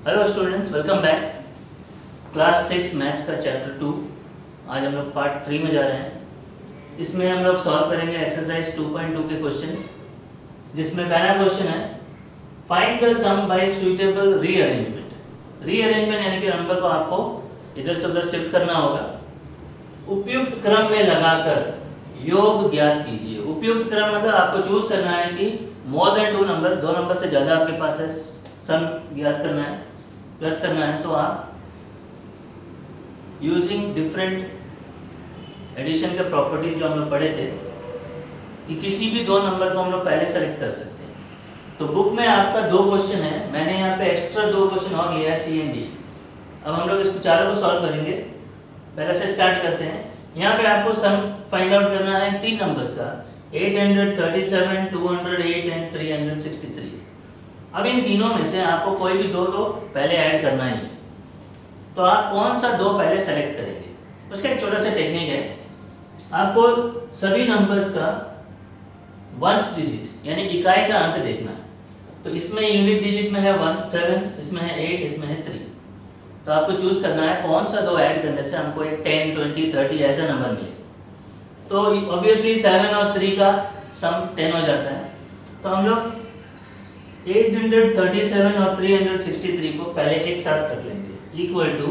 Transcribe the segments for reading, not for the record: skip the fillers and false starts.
Hello students, welcome back. Class 6 maths का chapter 2। आज हम लोग पार्ट 3 में जा रहे हैं। इसमें हम लोग सॉल्व करेंगे एक्सरसाइज 2.2 के क्वेश्चंस, जिसमें पहला क्वेश्चन है find the sum by suitable rearrangement. Rearrangement यानी कि नंबर को आपको इधर से उधर शिफ्ट करना होगा। उपयुक्त क्रम में लगाकर योग ज्ञात कीजिए। उपयुक्त क्रम मतलब आपको चूज करना है कि मोर देन 2 नंबर, 2 नंबर से ज़्यादा आपके पास है, सम ज्ञात करना है, प्लस करना है, तो आप यूजिंग डिफरेंट एडिशन के प्रॉपर्टीज जो हम लोग पढ़े थे कि किसी भी 2 नंबर को हम लोग पहले सेलेक्ट कर सकते हैं। तो बुक में आपका 2 क्वेश्चन है, मैंने यहाँ पे एक्स्ट्रा 2 क्वेश्चन और लिया है सी एंड डी। अब हम लोग इसको चारों को सॉल्व करेंगे। पहले से स्टार्ट करते हैं। यहाँ पे आपको सम फाइंड आउट करना है 3 नंबर्स का, 837, 208 एंड 363। अब इन तीनों में से आपको कोई भी 2 तो पहले ऐड करना ही, तो आप कौन सा 2 पहले सेलेक्ट करेंगे। उसका एक छोटा सा टेक्निक है, आपको सभी नंबर्स का वंस डिजिट यानी इकाई का अंक देखना है। तो इसमें यूनिट डिजिट में है 1 7, इसमें है 8, इसमें है 3। तो आपको चूज करना है कौन सा 2 ऐड करने से हमको एक 10, 20, 30 ऐसा नंबर मिले। तो ऑब्वियसली 7 और 3 का सम 10 हो जाता है। तो हम लोग 837 और 363 को पहले एक साथ रख लेंगे, इक्वल टू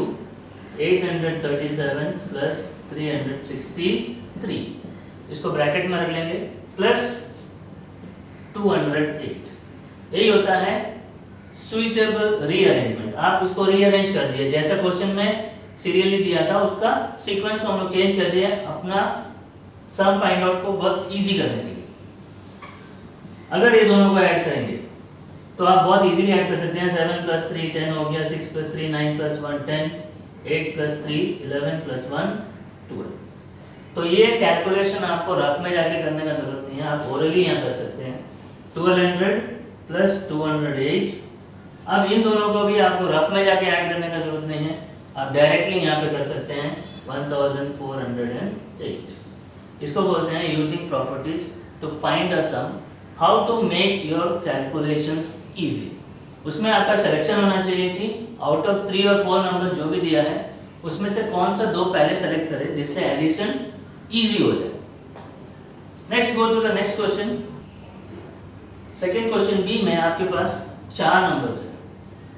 837 प्लस 363, इसको ब्रैकेट में रख लेंगे, प्लस 208। यही होता है सुइटेबल रीअरेंजमेंट। आप इसको रीअरेंज कर दिए, जैसा क्वेश्चन में सीरियली दिया था उसका सीक्वेंस को हम लोग चेंज कर दिया अपना सम फाइंड आउट को बहुत इजी करने के लिए। अगर ये दोनों को ऐड करेंगे तो आप बहुत इजीली ऐड कर सकते हैं। 7 प्लस 3 10 हो गया, 6 प्लस 3 9 प्लस 1 10, 8 प्लस 3 11 प्लस 1 12। तो ये कैलकुलेशन आपको रफ में जाके करने का जरूरत नहीं है, आप ओरली यहाँ कर सकते हैं। 1200 प्लस 208। अब इन दोनों को भी आपको रफ में जाके ऐड करने का जरूरत नहीं है, आप डायरेक्टली यहाँ पे कर सकते हैं 1408। इसको बोलते हैं using properties to find the sum, how to make your calculations easy. उसमें आपका सिलेक्शन होना चाहिए कि आउट ऑफ 3 और 4 नंबर्स जो भी दिया है उसमें से कौन सा 2 पहले सेलेक्ट करें जिससे एडिशन इजी हो जाए। Next go to the next question. Second question B में आपके पास 4 नंबर्स है,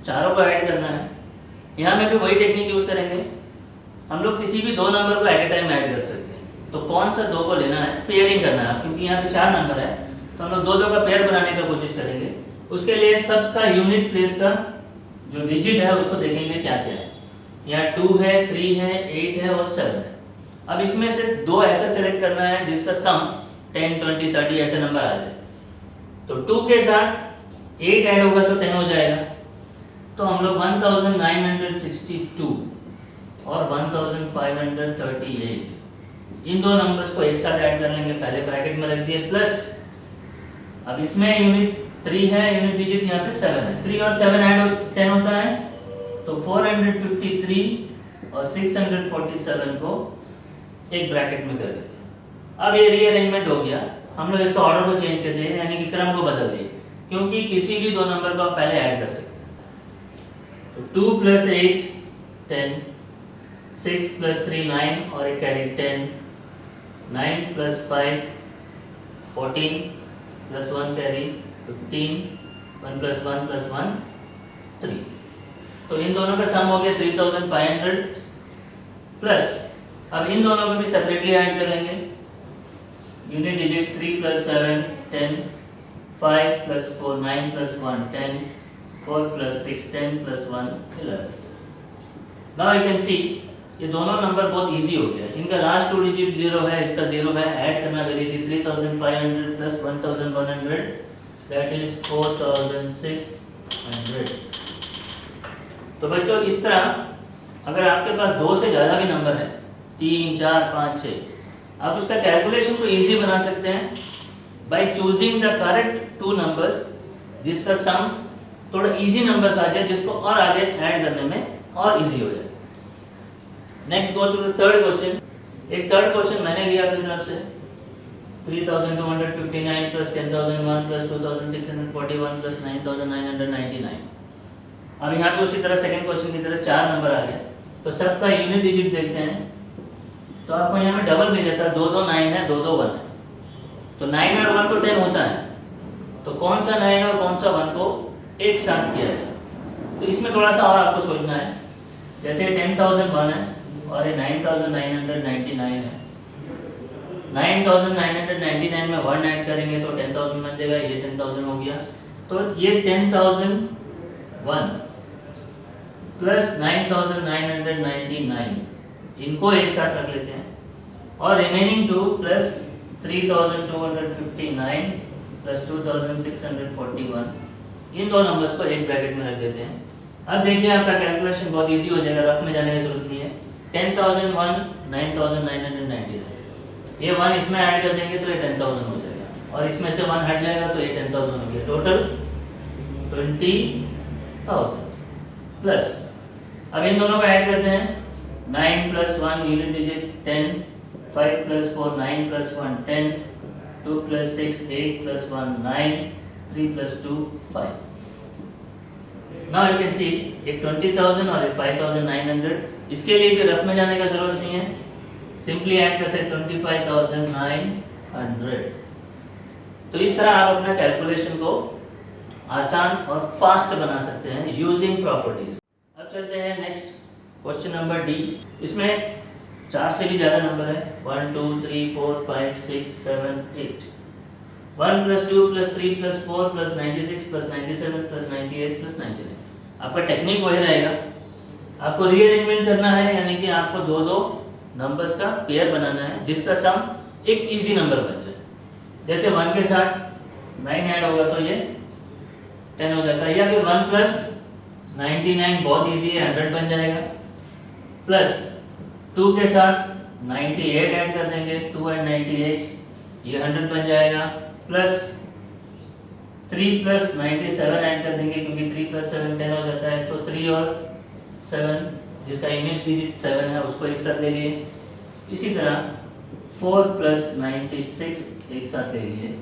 चारों को ऐड करना है। यहाँ में भी वही टेक्निक यूज करेंगे, हम लोग किसी भी 2 नंबर को एट ए टाइम ऐड कर सकते हैं। तो कौन सा 2 को लेना है, पेयरिंग करना है। क्योंकि यहाँ पे 4 नंबर है तो हम लोग 2 का पेयर बनाने का कोशिश करेंगे। उसके लिए सबका यूनिट प्लेस का जो डिजिट है उसको देखेंगे क्या क्या है। यहाँ 2 है, 3 है, 8 है और 7 है। अब इसमें से 2 ऐसा सेलेक्ट करना है जिसका सम 10, 20, 30 ऐसे नंबर आ जाए। तो 2 के साथ 8 ऐड होगा तो 10 हो जाएगा। तो हम लोग 1962 और 1538 इन 2 नंबर्स को एक साथ ऐड कर लेंगे, पहले ब्रैकेट में रख दिए, प्लस अब इसमें यूनिट 3 है, यूनिट डिजिट यहाँ पे 7 है, 3 और 7 ऐड 10 होता है। तो 453 और 647 को एक ब्रैकेट में कर देते हैं। अब ये रीअरेंजमेंट हो गया, हम लोग इसका ऑर्डर को चेंज कर दिए यानी कि क्रम को बदल दिए, क्योंकि किसी भी 2 नंबर को आप पहले ऐड कर सकते हैं। तो 2 प्लस 8 10, 6 प्लस 3 9 और एक carry 10, 9 plus 5 14 plus 1 carry 15, 1 plus 1 plus 1 3। तो इन दोनों का सम हो गया 3500 प्लस। अब इन दोनों को भी सेपरेटली ऐड कर लेंगे। Unit digit 3 plus 7 10, 5 plus 4 9 plus 1 10, 4 plus 6 10 plus 1 11। Now I can see ये दोनों नंबर बहुत इजी हो गया। इनका लास्ट 2 डिजिट 0 है, इसका 0 है, ऐड करना very easy. 3500 plus 1100 that is 4600। तो बच्चों इस तरह अगर आपके पास 2 से ज़्यादा भी नंबर है, 3 4 5 6, आप उसका कैलकुलेशन को इजी बना सकते हैं by choosing the correct 2 numbers जिसका सम थोड़ा इजी नंबर्स आ जाए, जिसको और आगे ऐड करने में और इजी हो जाए। Next go to the third question. एक थर्ड क्वेश्चन मैंने लिया अपनी तरफ से, 3259 plus 10001 plus 2641 plus 9999। अब यहाँ पे उसी तरह सेकंड क्वेश्चन की तरह 4 नंबर आ गए, तो सबका यूनिट डिजिट देखते हैं। तो आपको यहाँ पे डबल मिल जाता है, 2 2 9 है, 2 2 1 है। तो 9 और 1 तो 10 होता है, तो कौन सा 9 और कौन सा 1 को एक साथ किया जाए। तो इसमें थोड़ा सा और आपको सोचना है। जैसे 10,001 है और ये 9,999 है। 9,999 में 1 ऐड करेंगे तो 10,000 बन जाएगा, ये 10,000 हो गया। तो ये 10,001 प्लस 9,999 इनको एक साथ रख लेते हैं, और रिमेनिंग 2 प्लस 3,259 प्लस 2,641, इन दो नंबर्स को एक ब्रैकेट में रख देते हैं। अब देखिए आपका कैलकुलेशन बहुत इजी हो जाएगा, रफ में जाने की जरूरत नहीं है। 10,001 9,999, ये 1 इसमें ऐड कर देंगे तो ये 10,000 हो जाएगा, और इसमें से 1 हट जाएगा तो ये 10,000 हो गया। टोटल 20,000 प्लस, अब इन दोनों को ऐड करते हैं। 9 plus 1 unit digit 10, 5 plus 4 9 plus 1 10, 2 plus 6 8 plus 1 9, 3 plus 2 5। Now you can see एक 20,000 और एक 5,900। इसके लिए भी रफ में जाने का जरूरत नहीं है, सिंपली ऐड कर सकते 25,900। तो इस तरह आप अपना कैलकुलेशन को आसान और फास्ट बना सकते हैं यूजिंग प्रॉपर्टीज। अब चलते हैं नेक्स्ट क्वेश्चन नंबर डी। इसमें 4 से भी ज़्यादा नंबर है, 1 2 3 4 5 6 7 8। 1 plus 2 plus 3 plus 4 plus 96 plus 97 plus 98 plus 99। आपका टेक्निक वही रहेगा, आपको रीअरेंजमेंट करना है, यानी कि आपको दो दो नंबर्स का पेयर बनाना है जिसका सम एक इजी नंबर बन जाए। जैसे 1 के साथ 9 ऐड होगा तो ये 10 हो जाता है, या फिर 1 प्लस 99 बहुत इजी है, 100 बन जाएगा। प्लस 2 के साथ 98 ऐड कर देंगे, 2 एंड 98 ये 100 बन जाएगा। प्लस 3 प्लस 97 ऐड कर देंगे, क्योंकि 3 प्लस 7 10 हो जाता है, तो 3 और 7 जिसका यूनिट डिजिट 7 है उसको एक साथ ले लिए। इसी तरह 4 प्लस 96 एक साथ ले लिए।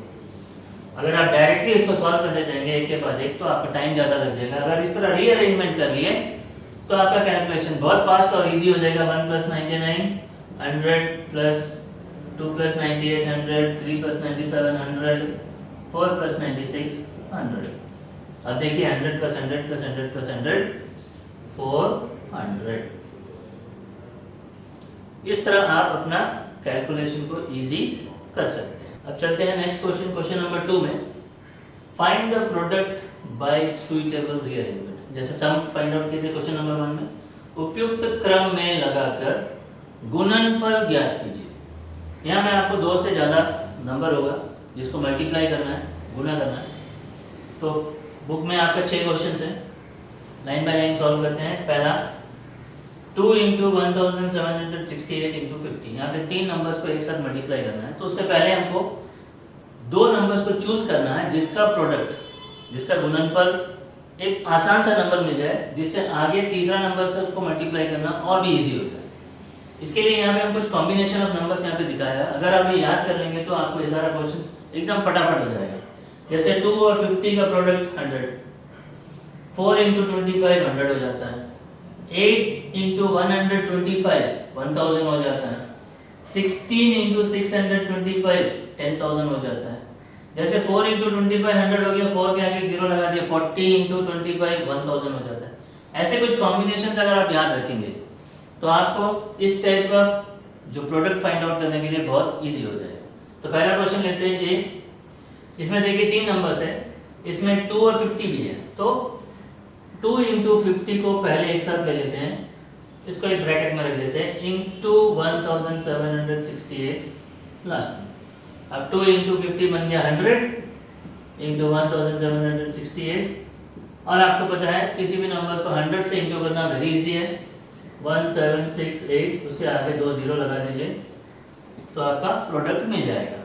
अगर आप डायरेक्टली इसको सॉल्व करने जाएंगे एक के बाद एक तो आपका टाइम ज़्यादा लग जाएगा। अगर इस तरह रीअरेंजमेंट कर लिए तो आपका कैलकुलेशन बहुत फास्ट और इजी हो जाएगा। 1 plus 99 100 plus 2 plus 98 100, 3 plus 97 100, 4 plus 96 100। अब देखिए 100 प्लस 100 प्लस 100 प्लस 100 400। इस तरह आप अपना कैलकुलेशन को इजी कर सकते हैं। अब चलते हैं नेक्स्ट क्वेश्चन, क्वेश्चन नंबर 2 में find the product by suitable rearrangement. जैसे सम फाइंड आउट किए थे क्वेश्चन नंबर 1 में, उपयुक्त क्रम में लगाकर गुणनफल ज्ञात कीजिए। यहाँ में आपको 2 से ज़्यादा नंबर होगा जिसको मल्टीप्लाई करना है, गुना करना है। तो बुक में आपका 6 क्वेश्चन है, 9 बाय 9 सॉल्व करते हैं। पहला 2 इंटू 1768 इंटू 50, यहाँ पे 3 नंबर्स को एक साथ मल्टीप्लाई करना है। तो उससे पहले हमको 2 नंबर्स को चूज करना है जिसका प्रोडक्ट, जिसका गुणनफल एक आसान सा नंबर मिल जाए, जिससे आगे तीसरा नंबर से उसको मल्टीप्लाई करना और भी इजी हो जाए। इसके लिए यहाँ पे हम कुछ कॉम्बिनेशन ऑफ नंबर्स यहाँ पे दिखाया है। अगर आप ये याद कर लेंगे तो आपको ये सारा क्वेश्चन एकदम फटाफट हो जाएगा। जैसे 2 और 50 का प्रोडक्ट 100, 4 इंटू 25 100 हो जाता है, 8 इंटू 125 1000 हो जाता है, 16 इंटू 625 10,000 हो जाता है। जैसे 4 इंटू 25 100 हो गया, 4 के आगे 0 लगा दिया, 40 इंटू 25 1000 हो जाता है। ऐसे कुछ कॉम्बिनेशन अगर आप याद रखेंगे तो आपको इस टाइप का जो प्रोडक्ट फाइंड आउट करने के लिए बहुत इजी हो जाएगा। तो पहला क्वेश्चन लेते हैं, ये इसमें देखिए 3 नंबर्स है, इसमें 2 और 50 भी है। तो 2 इंटू 50 को पहले एक साथ ले लेते हैं, इसको एक ब्रैकेट में रख देते हैं, इंटू 1768 लास्ट में। अब 2 इंटू 50 बन गया 100 इंटू 1768। और आपको पता है किसी भी नंबर्स को 100 से इंटू करना वेरी इजी है। 1768 उसके आगे 2 0 लगा दीजिए तो आपका प्रोडक्ट मिल जाएगा।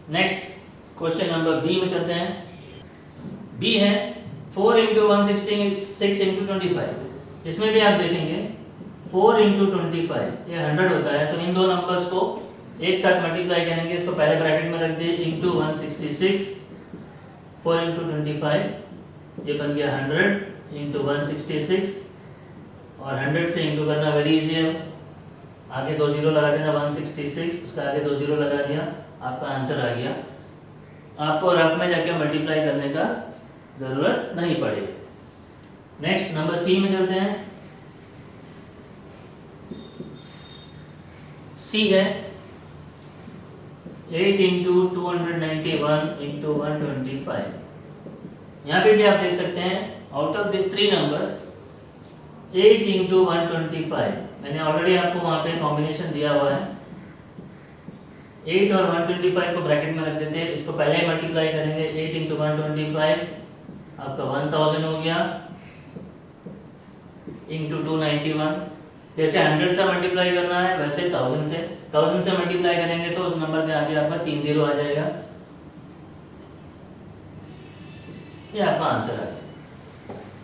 नेक्स्ट क्वेश्चन नंबर बी में चलते हैं। बी है 4 इंटू 166 इंटू 25। इसमें भी आप देखेंगे 4 इंटू 25 ये 100 होता है। तो इन दो नंबर्स को एक साथ मल्टीप्लाई करेंगे, इसको पहले ब्रैकेट में रख दिए, इंटू 166, 4 इंटू 25 ये बन गया 100 इंटू 166 और 100 से इंटू करना वेरी इजी है, आगे 2 जीरो लगा देना, 166 उसका आगे 2 जीरो लगा दिया, आपका आंसर आ गया। आपको रफ में जाके मल्टीप्लाई करने का ज़रूरत नहीं पड़ेगी। नेक्स्ट नंबर सी में चलते हैं। सी है 8 इंटू 291 इंटू 125। यहाँ पे भी आप देख सकते हैं out of this 3 numbers 8 into 125, मैंने ऑलरेडी आपको वहाँ पे कॉम्बिनेशन दिया हुआ है। 8 और 125 को ब्रैकेट में रख देते हैं, इसको पहले ही मल्टीप्लाई करेंगे। 8 इंटू 125 आपका 1000 हो गया इंटू 291। जैसे 100 से मल्टीप्लाई करना है वैसे 1000 से मल्टीप्लाई करेंगे तो उस नंबर के आगे आपका 3 जीरो आ जाएगा, ये आपका आंसर आ गया।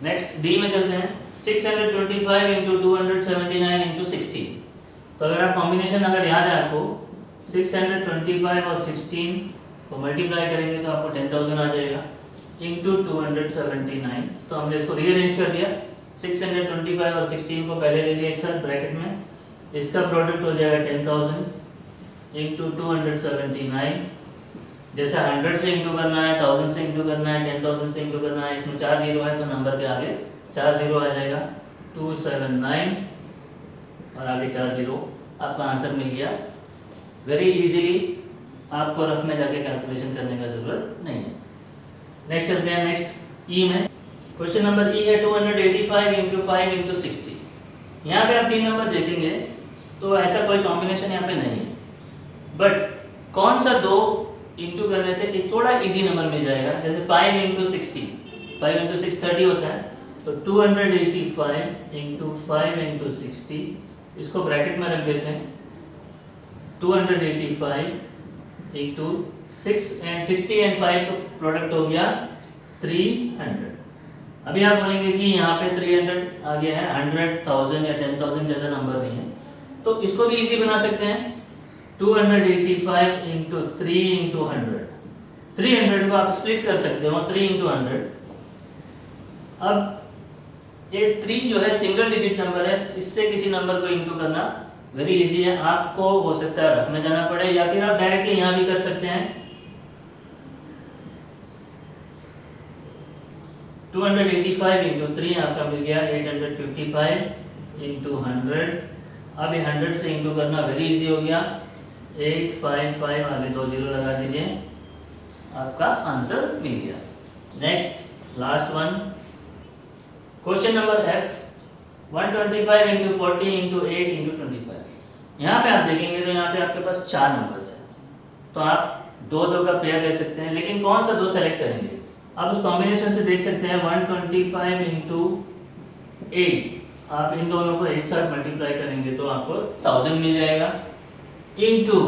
नेक्स्ट डी में चलते हैं। 625 इंटू 279 इंटू 16। तो अगर आप कॉम्बिनेशन अगर याद है आपको 625 और 16 को मल्टीप्लाई करेंगे तो आपको 10,000 आ जाएगा इंटू 279। तो हमने इसको रीअरेंज कर दिया, 625 और 16 को पहले ले लिया एक साथ ब्रैकेट में, इसका प्रोडक्ट हो जाएगा 10,000 इंटू 279। जैसे 100 से इंटू करना है, 1000 से इंटू करना है, 10,000 से इंटू करना है, इसमें 4 जीरो है तो नंबर के आगे 4 जीरो आ जाएगा, 279 और आगे 4 जीरो, आपका आंसर मिल गया। वेरी इजीली, आपको रफ में जाके कैलकुलेशन करने का जरूरत नहीं है। नेक्स्ट चलते हैं नेक्स्ट ई में। क्वेश्चन नंबर ई है 285 इंटू 5 इंटू 60। यहाँ पे आप 3 नंबर देखेंगे तो ऐसा कोई कॉम्बिनेशन यहाँ पे नहीं है, बट कौन सा 2 इंटू करने से एक थोड़ा इजी नंबर मिल जाएगा। जैसे 5 इंटू 60, 5 इंटू 6 30 होता है, तो 285 इंटू 5 इंटू 60, इसको ब्रैकेट में रख देते हैं। 285 इंटू 6 एंड 60 एंड 5 का प्रोडक्ट हो गया 300। अभी आप बोलेंगे कि यहाँ पे 300 आ गया है, 100,000 या 10,000 जैसा नंबर नहीं है, तो इसको भी इजी बना सकते हैं। 285 इंटू 3 इंटू 100, 300 को आप स्प्लिट कर सकते हो 3 इंटू 100। अब ये 3 जो है सिंगल डिजिट नंबर है, इससे किसी नंबर को इंटू करना वेरी इजी है। आपको हो सकता है रफ में जाना पड़े या फिर आप डायरेक्टली यहाँ भी कर सकते हैं। 285 इंटू 3 आपका मिल गया 855 इंटू 100। अब ये 100 से इंटू करना वेरी इजी हो गया, 855 आगे 2 जीरो लगा दीजिए, आपका आंसर मिल गया। Next last one, question number F 125 into 40 into 8 into 25। यहाँ पे आप देखेंगे तो यहाँ पे आपके पास 4 नंबर्स हैं, तो आप 2 का पेयर ले सकते हैं, लेकिन कौन सा 2 सेलेक्ट करेंगे आप उस कॉम्बिनेशन से देख सकते हैं। 125 इंटू 8, आप इन दोनों को एक साथ मल्टीप्लाई करेंगे तो आपको 1000 मिल जाएगा, इंटू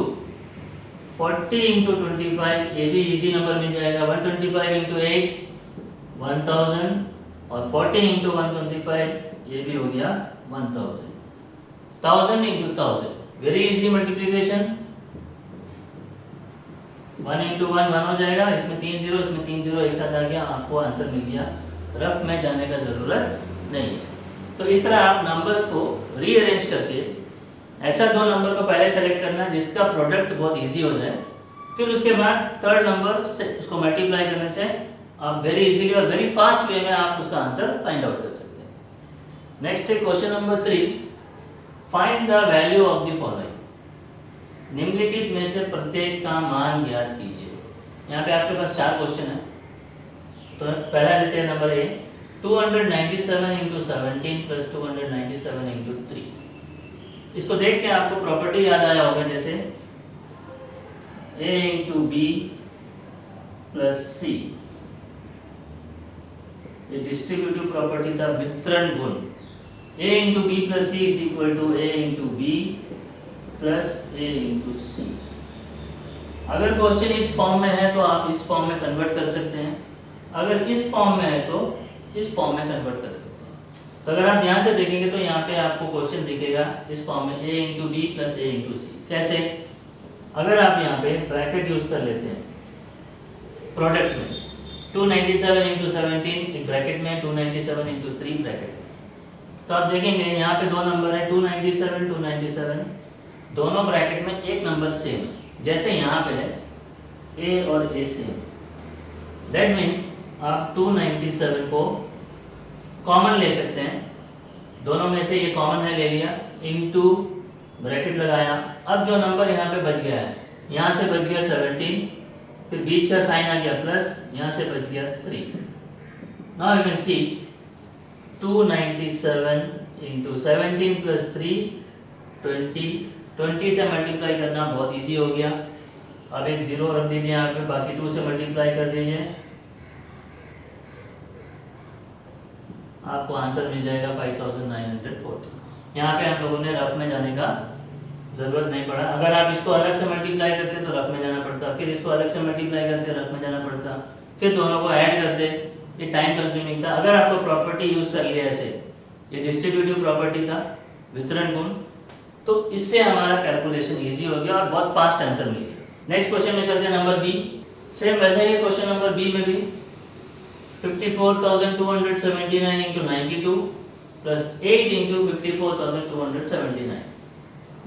40 इंटू 25, ये भी इजी नंबर मिल जाएगा। 125 इंटू 8 1000 और 40 इंटू 125 ये भी हो गया 1000। 1000 into 1000 very easy multiplication, 1 into 1 1 हो जाएगा, इसमें 3 जीरो, इसमें 3 जीरो एक साथ आ गया, आपको आंसर मिल गया। रफ में जाने का ज़रूरत नहीं है। तो इस तरह आप नंबर्स को रीअरेंज करके ऐसा 2 नंबर को पहले सेलेक्ट करना जिसका प्रोडक्ट बहुत इजी हो जाए, फिर उसके बाद थर्ड नंबर से उसको मल्टीप्लाई करने से आप वेरी इजीली और वेरी फास्ट वे में आप उसका आंसर फाइंड आउट कर सकते हैं। नेक्स्ट है question number 3, find the value of the following. निम्नलिखित में से प्रत्येक का मान ज्ञात कीजिए। यहाँ पे आपके पास 4 क्वेश्चन है, तो पहला लेते हैं number A, 297 into 17 plus 297 into 3। इसको देख के आपको प्रॉपर्टी याद आया होगा, जैसे a into b plus c, ये डिस्ट्रीब्यूटिव प्रॉपर्टी था, वितरण गुण। A into b plus c is equal to a into b plus a into c. अगर क्वेश्चन इस फॉर्म में है तो आप इस फॉर्म में कन्वर्ट कर सकते हैं, अगर इस फॉर्म में है तो इस फॉर्म में कन्वर्ट कर सकते हैं। तो अगर आप ध्यान से देखेंगे तो यहाँ पे आपको क्वेश्चन दिखेगा इस फॉर्म में ए into b plus a into सी। कैसे? अगर आप यहाँ पे ब्रैकेट यूज कर लेते हैं प्रोडक्ट में, 297 इंटू 17 एक ब्रैकेट में, 297 इंटू 3 ब्रैकेट में। तो आप देखेंगे यहाँ पे दो नंबर है 297 297, दोनों ब्रैकेट में एक नंबर सेम है। जैसे यहाँ पे है ए और ए सेम, दैट मीन्स आप 297 को कॉमन ले सकते हैं, दोनों में से ये कॉमन है ले लिया, इनटू ब्रैकेट लगाया। अब जो नंबर यहाँ पे बच गया है, यहाँ से बच गया 17, फिर बीच का साइन आ गया प्लस, यहाँ से बच गया 3। Now you can see 297 into 17 plus 3 20 से मल्टीप्लाई करना बहुत इजी हो गया। अब एक जीरो रख दीजिए यहाँ पे, बाकी 2 से मल्टीप्लाई कर दीजिए, आपको आंसर मिल जाएगा 5940। यहाँ पे हम लोगों ने रफ में जाने का जरूरत नहीं पड़ा। अगर आप इसको अलग से मल्टीप्लाई करते तो रफ में जाना पड़ता, फिर इसको अलग से मल्टीप्लाई करते रफ में जाना पड़ता, फिर दोनों को ऐड करते, ये टाइम कंज्यूमिंग था। अगर आपको प्रॉपर्टी यूज कर लिया ऐसे, ये डिस्ट्रीब्यूटिव प्रॉपर्टी था, वितरण गुण, तो इससे हमारा कैलकुलेशन इजी हो गया और बहुत फास्ट आंसर मिल गया। नेक्स्ट क्वेश्चन में चलते हैं नंबर बी। सेम वैसे ही क्वेश्चन नंबर बी में भी 54,279 इंटू 92 प्लस 8 इंटू 54,279।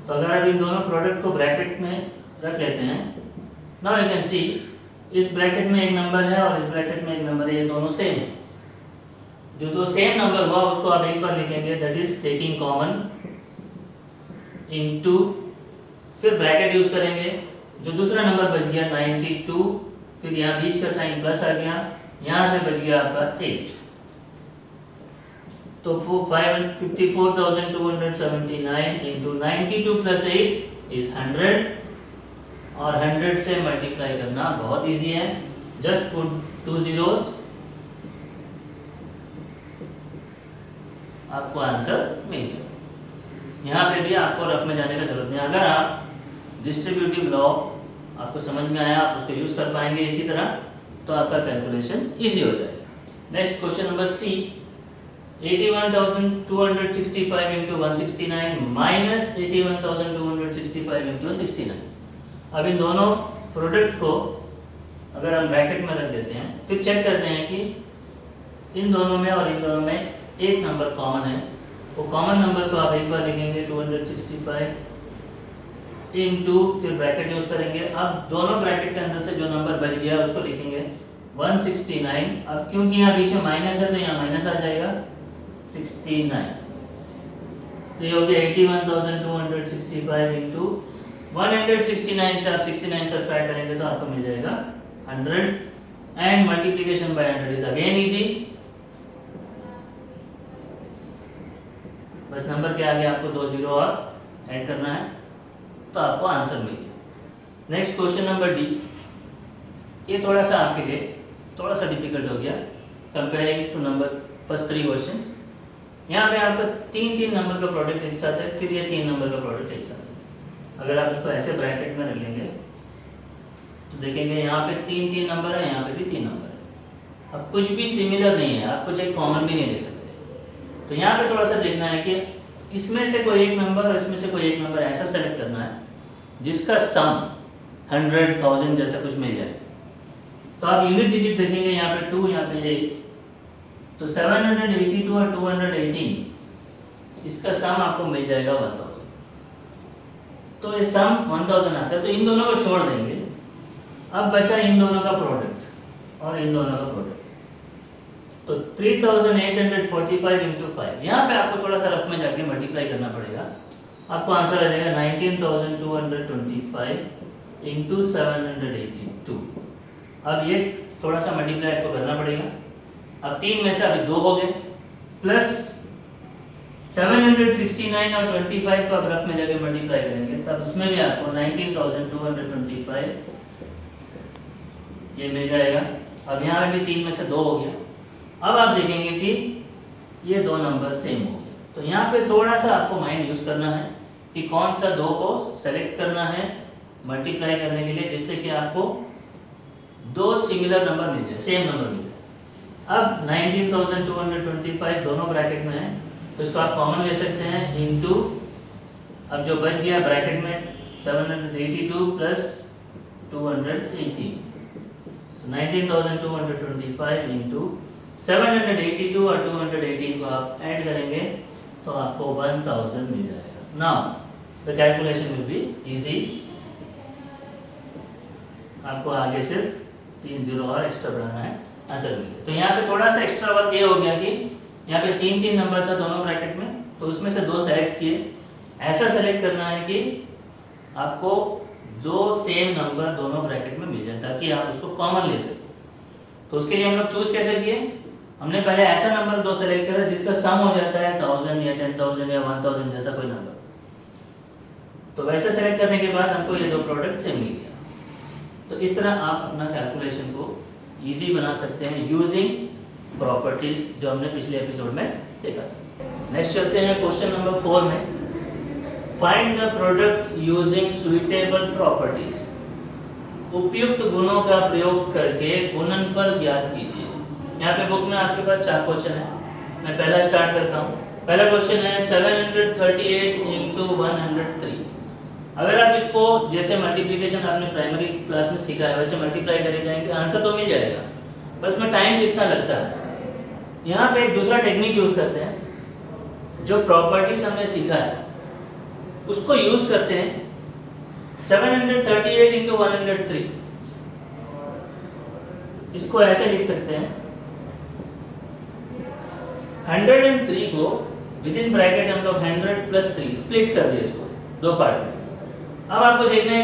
तो अगर आप इन दोनों प्रोडक्ट को ब्रैकेट में रख लेते हैं, नाउ यू कैन सी इस ब्रैकेट में एक नंबर है और इस ब्रैकेट में एक नंबर है, ये दोनों सेम है। जो सेम नंबर हुआ उसको आप एक बार लिखेंगे, that is taking common into, फिर ब्रैकेट यूज करेंगे, जो दूसरा नंबर बच गया 92, फिर यहाँ बीच का साइन प्लस आ गया, यहाँ से बच गया आपका 8। तो 54,279 इंटू 92 प्लस 8 इज 100, और 100 से मल्टीप्लाई करना बहुत इजी है, जस्ट पुट 2 zeros, आपको आंसर मिल गया। यहाँ पे भी आपको रफ में जाने का जरूरत नहीं। अगर आप डिस्ट्रीब्यूटिव लॉ आपको समझ में आया, आप उसको यूज कर पाएंगे इसी तरह, तो आपका कैलकुलेशन इजी हो जाएगा। Next question number C, 81,265 into 169 minus 81,265 into 69। अब इन दोनों प्रोडक्ट को अगर हम ब्रैकेट में रख देते हैं, फिर चेक करते हैं कि इन दोनों में और इन दोनों में एक नंबर कॉमन है, वो कॉमन नंबर को आप एक बार लिखेंगे 265 इंटू, फिर ब्रैकेट यूज करेंगे। अब दोनों ब्रैकेट के अंदर से जो नंबर बच गया उसको लिखेंगे 169। अब क्योंकि यहाँ बीच में माइनस है तो यहाँ माइनस आ जाएगा 69, तो ये हो गया 81,265 इंटू 169 से आप 69 सब्ट्रैक्ट करेंगे तो आपको मिल जाएगा 100, and multiplication bye 100 is again easy. बस नंबर के आगे आपको 2 जीरो और ऐड करना है तो आपको आंसर मिल गया। नेक्स्ट क्वेश्चन नंबर डी, ये थोड़ा सा आपके लिए थोड़ा सा डिफिकल्ट हो गया comparing to number first 3 questions. यहाँ पे आपका 3 नंबर का प्रोडक्ट एक साथ है, फिर ये 3 नंबर का प्रोडक्ट एक साथ है। अगर आप इसको ऐसे ब्रैकेट में रख लेंगे तो देखेंगे यहाँ पे 3 नंबर है, यहाँ पे भी 3 नंबर है। अब कुछ भी सिमिलर नहीं है, आप कुछ एक कॉमन भी नहीं ले सकते। तो यहाँ पे थोड़ा सा देखना है कि इसमें से कोई एक नंबर और इसमें से कोई एक नंबर ऐसा सेलेक्ट करना है जिसका सम 100, 1000 जैसा कुछ मिल जाए। तो आप यूनिट डिजिट देखेंगे, यहाँ पे 2, यहाँ पे 8, तो 782 और 218 इसका सम आपको मिल जाएगा 1000। तो ये सम 1000 आता है, तो इन दोनों को छोड़ देंगे। अब बचा इन दोनों का प्रोडक्ट और इन दोनों का प्रोडक्ट, तो 3845 इंटू 5, यहाँ पे आपको थोड़ा सा रफ में जाके मल्टीप्लाई करना पड़ेगा, आपको आंसर आ जाएगा 19,225 इंटू 782। अब ये थोड़ा सा मल्टीप्लाई आपको करना पड़ेगा। अब 3 में से अभी 2 हो गए, प्लस 769 और 25 को अब रफ में जाके मल्टीप्लाई करेंगे, तब उसमें भी आपको 19,225 ये मिल जाएगा। अब यहाँ पे भी 3 में से 2 हो गया। अब आप देखेंगे कि ये 2 नंबर सेम हो गए, तो यहाँ पे थोड़ा सा आपको माइंड यूज करना है कि कौन सा 2 को सेलेक्ट करना है मल्टीप्लाई करने के लिए, जिससे कि आपको 2 सिमिलर नंबर मिल जाए, सेम नंबर मिल जाए। अब 19,225 दोनों ब्रैकेट में है, तो इसको आप कॉमन ले सकते हैं इनटू, अब जो बच गया ब्रैकेट में 782 प्लस 218, 19,225 इंटू 782 और 218 को आप ऐड करेंगे तो आपको 1000 मिल जाएगा। Now the calculation will be easy. आपको आगे सिर्फ 3 जीरो और एक्स्ट्रा बढ़ाना है, आंसर मिल गया। तो यहाँ पे थोड़ा सा एक्स्ट्रा वर्क ये हो गया कि यहाँ पे 3 नंबर था दोनों ब्रैकेट में, तो उसमें से 2 सेलेक्ट किए। ऐसा सेलेक्ट करना है कि आपको 2 सेम नंबर दोनों ब्रैकेट में मिल जाए ताकि आप उसको कॉमन ले सकें। तो उसके लिए हम लोग चूज कैसे किए, हमने पहले ऐसा नंबर 2 सेलेक्ट करा जिसका सम हो जाता है 1000 या 10,000 या 1000 जैसा कोई नंबर। तो वैसे सेलेक्ट करने के बाद हमको ये 2 प्रोडक्ट सेम मिल गया। तो इस तरह आप अपना कैलकुलेशन को इजी बना सकते हैं यूजिंग प्रॉपर्टीज जो हमने पिछले एपिसोड में देखा। नेक्स्ट चलते हैं क्वेश्चन नंबर 4 में। Find the product using suitable properties. उपयुक्त गुणों का प्रयोग करके गुणनफल ज्ञात कीजिए। यहाँ पे बुक में आपके पास 4 क्वेश्चन है। मैं पहला स्टार्ट करता हूँ। पहला क्वेश्चन है 738 इंटू 103। अगर आप इसको जैसे मल्टीप्लिकेशन आपने प्राइमरी क्लास में सीखा है वैसे मल्टीप्लाई करे जाएंगे, आंसर तो मिल जाएगा, बस में टाइम कितना लगता है। यहाँ पे एक दूसरा टेक्निक यूज करते हैं, जो प्रॉपर्टीज हमने सीखा है उसको यूज करते हैं। 738 इंटू 103 इसको ऐसे लिख सकते हैं, 103 को विद इन ब्रैकेट हम लोग 100 प्लस 3 स्प्लिट कर दिए इसको 2 पार्ट में। अब आपको देखने में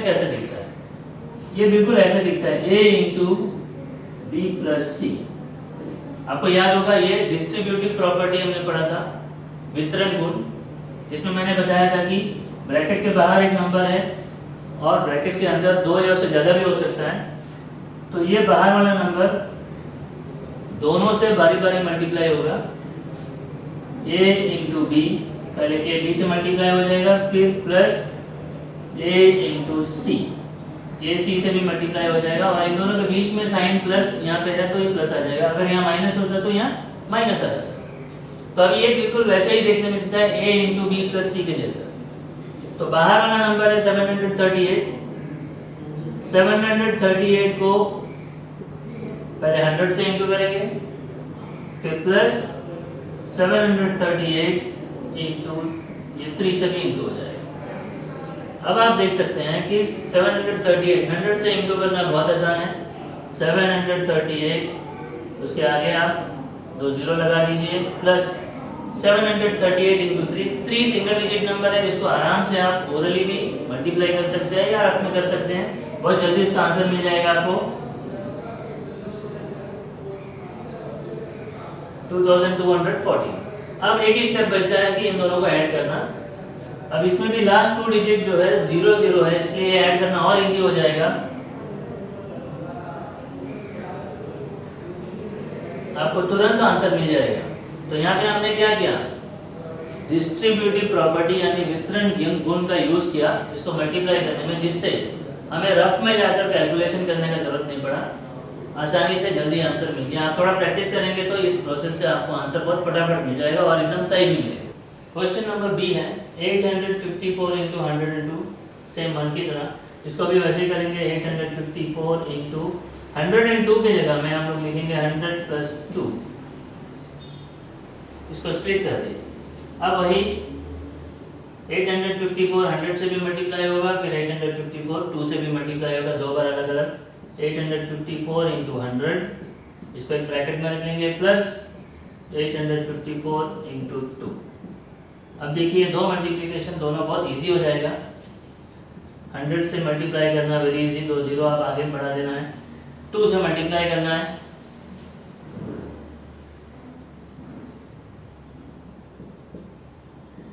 कैसे दिखता है, ये बिल्कुल ऐसे दिखता है, a इंटू बी प्लस सी। आपको याद होगा ये डिस्ट्रीब्यूटिव प्रॉपर्टी हमने पढ़ा था, वितरण गुण, जिसमें मैंने बताया था कि ब्रैकेट के बाहर एक नंबर है और ब्रैकेट के अंदर 2 या उससे ज़्यादा भी हो सकता है। तो ये बाहर वाला नंबर दोनों से बारी बारी मल्टीप्लाई होगा। a इंटू बी, पहले a b से मल्टीप्लाई हो जाएगा, फिर plus a into C, a c से भी मल्टीप्लाई हो जाएगा और इन दोनों के बीच में साइन प्लस यहाँ पे है तो ये प्लस आ जाएगा, अगर यहाँ माइनस होता तो यहाँ माइनस आ जाता। तो अब ये बिल्कुल वैसे ही देखने में दिखता है, a इंटू बी प्लस सी के जैसा। तो बाहर वाला नंबर है 738। 738 को पहले 100 से इंटू करेंगे, फिर प्लस 738 इंटू ये 3 से भी इंटू हो जाएगा। अब आप देख सकते हैं कि 738 100 से इंटू करना बहुत आसान है। 738 उसके आगे आप 2 जीरो लगा दीजिए, plus 738 into 3 single digit number है, इसको आराम से आप ओरली भी मल्टीप्लाई कर सकते हैं या रफ में कर सकते हैं, बहुत जल्दी इसका आंसर मिल जाएगा आपको 2240। अब एक ही स्टेप बचता है कि इन दोनों को ऐड करना। अब इसमें भी लास्ट 2 डिजिट जो है 00 है, इसलिए ये ऐड करना और इजी हो जाएगा। आपको तुरंत आंसर मिल जाएगा। तो यहाँ पे हमने क्या किया, डिस्ट्रीब्यूटिव प्रॉपर्टी यानी वितरण गुण का यूज किया इसको मल्टीप्लाई करने में, जिससे हमें रफ में जाकर कैलकुलेशन करने का जरूरत नहीं पड़ा, आसानी से जल्दी आंसर मिल गया। आप थोड़ा प्रैक्टिस करेंगे तो इस प्रोसेस से आपको आंसर बहुत फटाफट मिल जाएगा और एकदम सही भी मिलेगा। क्वेश्चन नंबर बी है 854 इंटू 102, सेम 1 की तरह, इसको भी वैसे ही करेंगे। 854 इंटू 102 की जगह में हम लोग लिखेंगे 100 प्लस 2, इसको स्प्लिट कर दिए। अब वही 854 100 से भी मल्टीप्लाई होगा, फिर 854 2 से भी मल्टीप्लाई होगा, 2 बार अलग अलग। 854 इंटू 100, इसको एक ब्रैकेट में रख लेंगे, प्लस 854 इंटू 2। अब देखिए 2 मल्टीप्लिकेशन दोनों बहुत इजी हो जाएगा। 100 से मल्टीप्लाई करना वेरी इजी, 2 जीरो आप आगे बढ़ा देना है। 2 से मल्टीप्लाई करना है,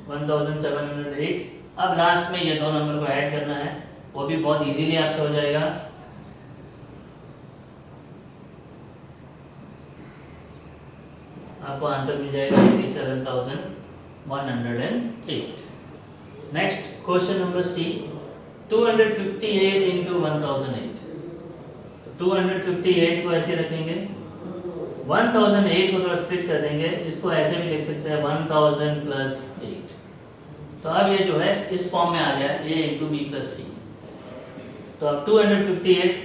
1708। अब लास्ट में ये 2 नंबर को ऐड करना है, वो भी बहुत इजीली आपसे हो जाएगा। आपको आंसर मिल जाएगा 87,108। Next question number C 258 into 1008। तो 258 को ऐसे रखेंगे, 1008 को थोड़ा स्प्लिट कर देंगे, इसको ऐसे भी लिख सकते हैं 1000 प्लस 8। तो अब ये जो है इस फॉर्म में आ गया a इंटू बी प्लस सी। तो अब 258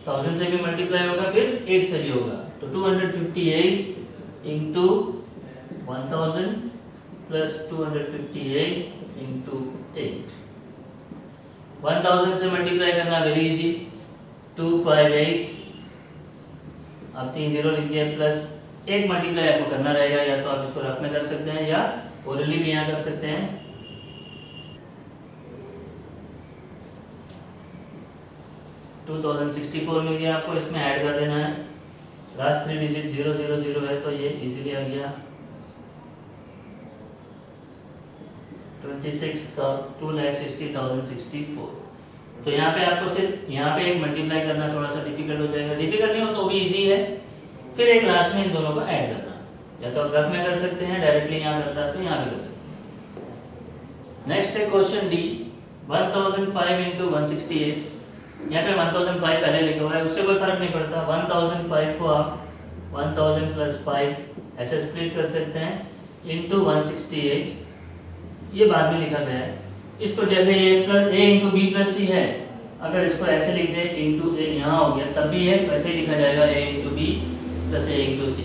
1000 से भी मल्टीप्लाई होगा, फिर 8 से भी होगा। तो 258 इंटू 1000 प्लस 258 इंटू 8। 1000 से मल्टीप्लाई करना वेरी इजी, 258, आप 3 जीरो लिख दिए, प्लस एक मल्टीप्लाई आपको करना रहेगा, या तो आप इसको रफ में कर सकते हैं या ओरली भी यहाँ कर सकते हैं। टू 2064 मिल गया आपको, इसमें ऐड कर देना है। लास्ट 3 डिजिट 000 है तो ये इजीली आ गया। 2,60,064। तो यहाँ पे आपको सिर्फ यहाँ पे एक मल्टीप्लाई करना थोड़ा सा डिफिकल्ट हो जाएगा, डिफिकल्ट नहीं हो तो भी इजी है। फिर एक लास्ट में इन दोनों को ऐड करना, या तो आप रफ में कर सकते हैं, डायरेक्टली यहाँ करता है तो यहाँ भी कर सकते हैं। नेक्स्ट है क्वेश्चन डी, 1005 इंटू 168। यहाँ पे 1005 पहले लिखा हुआ है, उससे कोई फर्क नहीं पड़ता। 1005 को आप 1000 प्लस 5 ऐसे स्प्लिट कर सकते हैं इंटू 168, ये बाद में लिखा गया है। इसको जैसे ये plus a into b plus सी है, अगर इसको ऐसे लिख दे इंटू ए यहाँ हो गया, तब भी ये वैसे ही लिखा जाएगा, ए into b plus a into सी।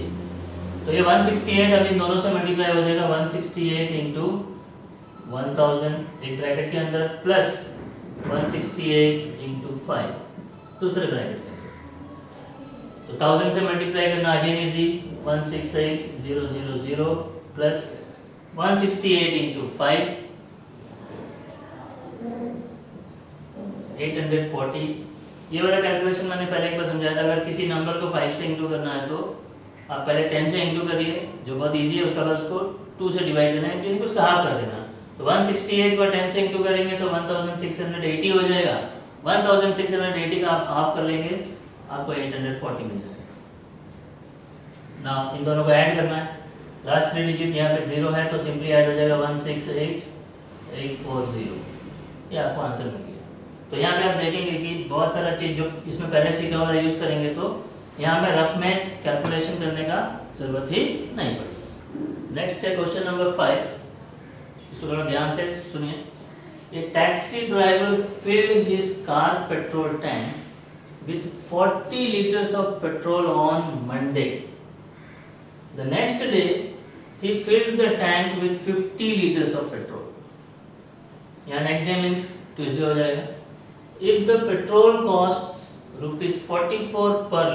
तो ये 168 अब इन दोनों से मल्टीप्लाई हो जाएगा, 168 इंटू 1000 एक ब्रैकेट के अंदर, प्लस 168 इंटू 5 दूसरे ब्रैकेट के अंदर। तो 1000 से मल्टीप्लाई करना अगेन इजी, 168,000 प्लस 168 इंटू 5 840। ये वाला कैलकुलेशन मैंने पहले एक बार समझाया था। अगर किसी नंबर को 5 से इंटू करना है तो आप पहले 10 से इंटू करिए, जो बहुत इजी है, उसके बाद उसको 2 से डिवाइड करना है, क्योंकि उसका हाफ कर देना। तो 168 को 10 से इंटू करेंगे तो 1680 हो जाएगा। 1680 का आप हाफ कर लेंगे, आपको 840 मिल जाएगा। ना इन दोनों को ऐड करना है, लास्ट 3 डिजिट यहाँ पे 0 है तो सिंपली ऐड हो जाएगा 168840, ये आपको आंसर मिल गया। तो यहाँ पे आप देखेंगे कि बहुत सारा चीज़ जो इसमें पहले सीखा हुआ यूज़ करेंगे तो यहाँ पे रफ में कैलकुलेशन करने का जरूरत ही नहीं पड़ेगी। नेक्स्ट है क्वेश्चन नंबर 5, इसको थोड़ा ध्यान से सुनिए। A taxi driver filled his car petrol tank with 40 liters of petrol on Monday. The next day, he filled the tank with 50 liters of petrol. यहाँ next day means Tuesday हो जाएगा। If the petrol costs ₹44 per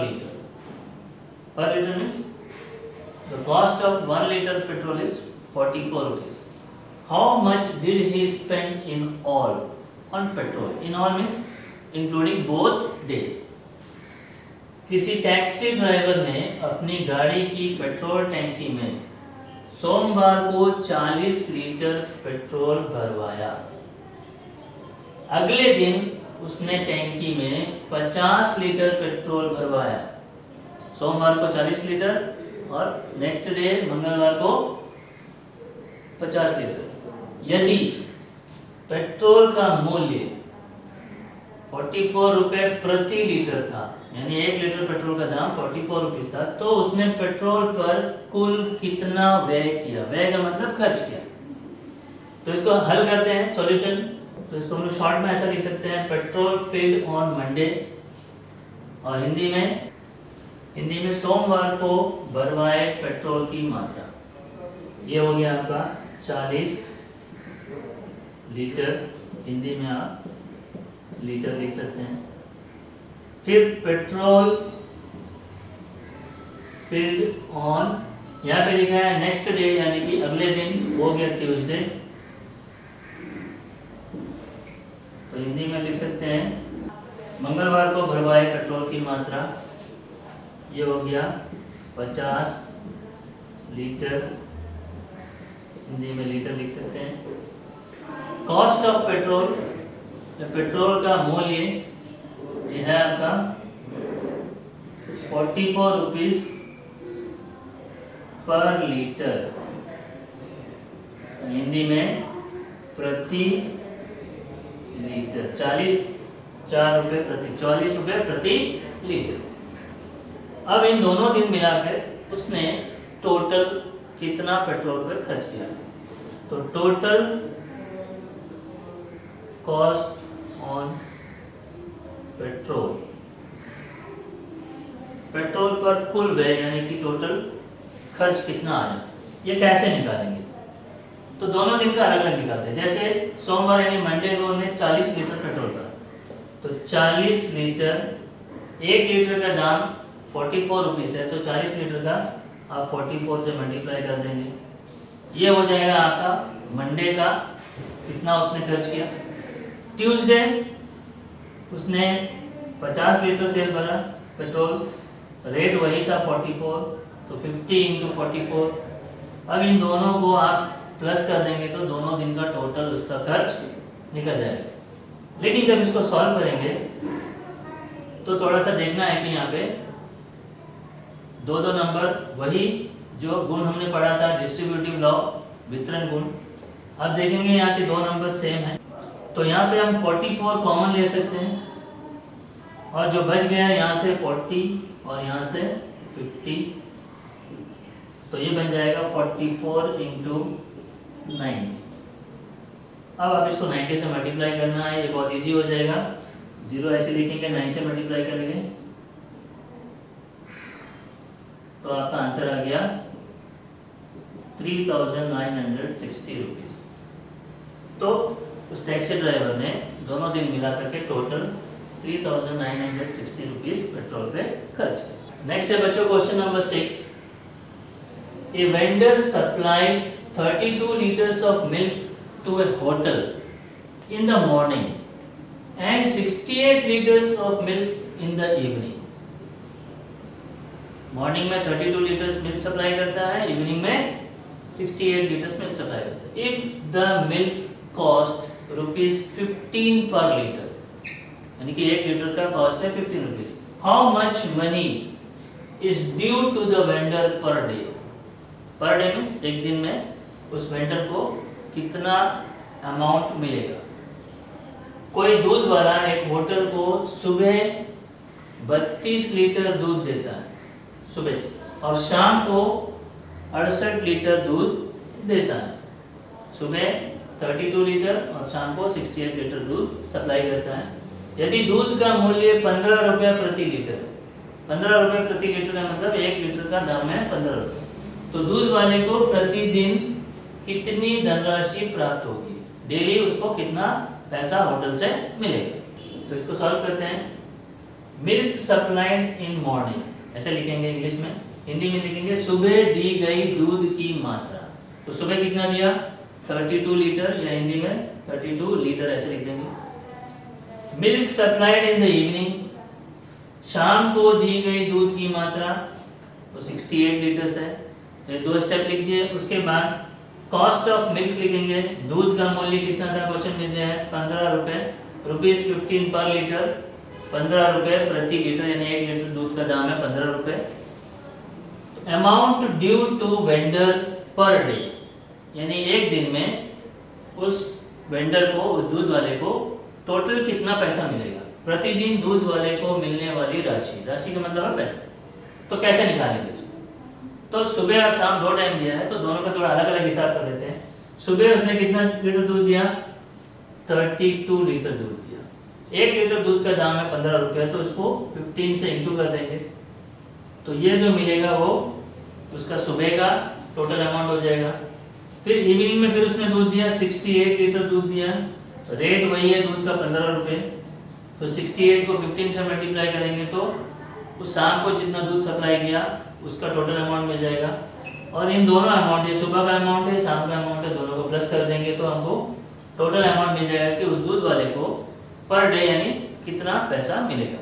liter means the cost of 1 liter petrol is 44 rupees. How much did he spend in all on petrol? In all means including both days. किसी taxi driver ने अपनी गाड़ी की petrol टैंकी में सोमवार को 40 litre petrol भरवाया। अगले दिन उसने टैंकी में 50 लीटर पेट्रोल भरवाया। सोमवार को 40 लीटर और नेक्स्ट डे मंगलवार को 50 लीटर। यदि पेट्रोल का मूल्य 44 रुपए प्रति लीटर था, यानी 1 लीटर पेट्रोल का दाम 44 रुपीज था, तो उसने पेट्रोल पर कुल कितना व्यय किया? व्यय का मतलब खर्च किया। तो इसको हल करते हैं सॉल्यूशन। तो इसको हम लोग शॉर्ट में ऐसा लिख सकते हैं, पेट्रोल फिल्ड ऑन मंडे, और हिंदी में सोमवार को भरवाए पेट्रोल की मात्रा। ये हो गया आपका 40 लीटर, हिंदी में आप लीटर लिख सकते हैं। फिर पेट्रोल फिल्ड ऑन, यहाँ पे लिखा है नेक्स्ट डे, यानी कि अगले दिन, हो गया ट्यूसडे। तो हिंदी में लिख सकते हैं मंगलवार को भरवाए पेट्रोल की मात्रा, ये हो गया 50 लीटर, हिंदी में लीटर लिख सकते हैं। कॉस्ट ऑफ पेट्रोल, पेट्रोल का मूल्य ये है आपका 44 रुपीज पर लीटर, हिंदी में प्रति लीटर, 40 रुपए प्रति लीटर। अब इन दोनों दिन मिलाकर उसने टोटल कितना पेट्रोल पे खर्च किया? तो टोटल कॉस्ट ऑन पेट्रोल कुल व्यय यानी कि टोटल खर्च कितना आया, ये कैसे निकालेंगे? तो दोनों दिन का अलग अलग निकालते हैं। जैसे सोमवार यानी मंडे को उन्हें 40 लीटर पेट्रोल का, तो 40 लीटर, 1 लीटर का दाम 44 रुपीज़ है, तो 40 लीटर का आप 44 से मल्टीप्लाई कर देंगे। ये हो जाएगा आपका मंडे का कितना उसने खर्च किया। ट्यूसडे उसने 50 लीटर तेल भरा पेट्रोल, रेट वही था 44, तो 50 इंटू 44। अब इन दोनों को आप प्लस कर देंगे तो दोनों दिन का टोटल उसका खर्च निकल जाएगा। लेकिन जब इसको सॉल्व करेंगे तो थोड़ा सा देखना है कि यहाँ पे दो नंबर वही जो गुण हमने पढ़ा था, डिस्ट्रीब्यूटिव लॉ, वितरण गुण। अब देखेंगे यहाँ के दो नंबर सेम है, तो यहाँ पे हम 44 कॉमन ले सकते हैं और जो बच गया है यहाँ से 40 और यहाँ से 50, तो ये बन जाएगा 44 इंटू 90। अब आप इसको 90 से मल्टीप्लाई करना है, ये बहुत इजी हो जाएगा। 0 ऐसे लिखेंगे, 9 से मल्टीप्लाई करेंगे तो आपका आंसर आ गया 3960 रुपीज़। तो उस टैक्सी ड्राइवर ने दोनों दिन मिला करके टोटल 3960 रुपीज़ पेट्रोल पे खर्च किया। नेक्स्ट है बच्चों question number 6। A vendor supplies 32 liters of milk to a hotel in the morning and 68 liters of milk in the evening. Morning में 32 लीटर्स मिल्क सप्लाई करता है, इवनिंग में 68 लीटर्स मिल्क सप्लाई करता है। इफ द मिल्क कॉस्ट ₹15 पर litre, यानी कि 1 litre का कॉस्ट है 15 rupees, how much money is due to the vendor per day? Per day means एक दिन में उस वेंडर को कितना अमाउंट मिलेगा। कोई दूध वाला एक होटल को सुबह 32 लीटर दूध देता है सुबह, और शाम को 68 लीटर दूध देता है। सुबह 32 लीटर और शाम को 68 लीटर दूध सप्लाई करता है। यदि दूध का मूल्य 15 रुपये प्रति लीटर, 15 रुपये प्रति लीटर का मतलब 1 लीटर का दाम है 15 रुपये, तो दूध वाले को प्रतिदिन कितनी धनराशि प्राप्त होगी, डेली उसको कितना पैसा होटल से मिलेगा। तो इसको सॉल्व करते हैं। मिल्क सप्लाइड इन मॉर्निंग ऐसे लिखेंगे इंग्लिश में, हिंदी में लिखेंगे सुबह दी गई दूध की मात्रा। तो सुबह कितना दिया 32 लीटर, या हिंदी में 32 लीटर ऐसे लिख देंगे। Milk supplied in the evening, शाम को दी गई दूध की मात्रा तो 68 लीटर्स है, तो 2 स्टेप लिख दिए। उसके बाद कॉस्ट ऑफ मिल्क लिखेंगे, दूध का मूल्य कितना था क्वेश्चन में दिया है 15 रुपये, ₹15 पर लीटर, 15 रुपये प्रति लीटर, यानी 1 लीटर दूध का दाम है 15 रुपये। Amount due to vendor per day, यानी एक दिन में उस वेंडर को, उस दूध वाले को टोटल कितना पैसा मिलेगा, प्रतिदिन दूध वाले को मिलने वाली राशि, राशि का मतलब है पैसा। तो कैसे निकालेंगे इसको? तो सुबह और शाम 2 टाइम दिया है, तो दोनों का थोड़ा अलग अलग हिसाब कर लेते हैं। सुबह उसने कितना लीटर दूध दिया 32 लीटर दूध दिया, 1 लीटर दूध का दाम है 15 रुपये, तो उसको 15 से इंटू कर देंगे, तो ये जो मिलेगा वो उसका सुबह का टोटल अमाउंट हो जाएगा। फिर इवनिंग में फिर उसने दूध दिया 68 लीटर दूध दिया, रेट वही है दूध का 15 रुपये, तो 68 को 15 से मल्टीप्लाई करेंगे तो उस शाम को जितना दूध सप्लाई किया उसका टोटल अमाउंट मिल जाएगा। और इन दोनों अमाउंट, ये सुबह का अमाउंट है, शाम का अमाउंट है, दोनों को प्लस कर देंगे तो हमको टोटल अमाउंट मिल जाएगा कि उस दूध वाले को पर डे यानी कितना पैसा मिलेगा।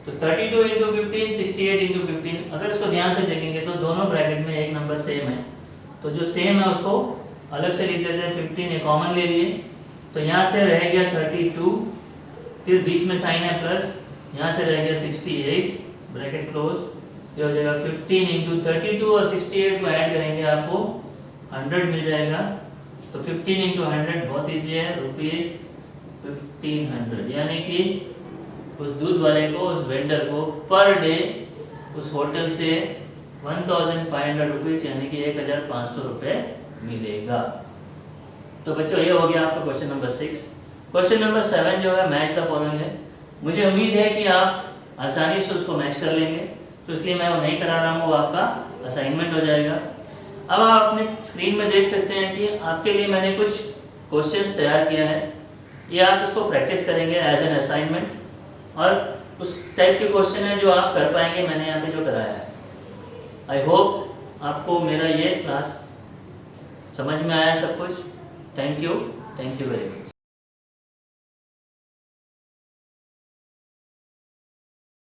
तो 32 इंटू 15, 68 इंटू 15। अगर इसको ध्यान से देखेंगे तो दोनों ब्रैकेट में एक नंबर सेम है, तो जो सेम है उसको अलग से लिख देते हैं। 15 एक कॉमन ले लिए, तो यहाँ से रह गया 32, फिर बीच में साइन है प्लस, यहाँ से रह गया 68, ब्रैकेट क्लोज, ये हो जाएगा 15 इंटू 32 और 68 को ऐड करेंगे आपको 100 मिल जाएगा। तो 15 इंटू 100 बहुत ईजी है, ₹1500, यानी कि उस दूध वाले को, उस वेंडर को पर डे उस होटल से 1500 रुपीज़ यानी कि 1500 रुपये मिलेगा। तो बच्चों ये हो गया आपका क्वेश्चन नंबर 6। क्वेश्चन नंबर 7 जो है मैच द फॉलोइंग है। मुझे उम्मीद है कि आप आसानी से उसको मैच कर लेंगे। तो इसलिए मैं वो नहीं करा रहा हूँ, वो आपका असाइनमेंट हो जाएगा। अब आप अपने स्क्रीन में देख सकते हैं कि आपके लिए मैंने कुछ क्वेश्चंस तैयार किया है, ये आप इसको प्रैक्टिस करेंगे एज एन असाइनमेंट, और उस टाइप के क्वेश्चन है जो आप कर पाएंगे, मैंने यहाँ पे जो कराया है। आई होप आपको मेरा ये क्लास समझ में आया सब कुछ। Thank you very much.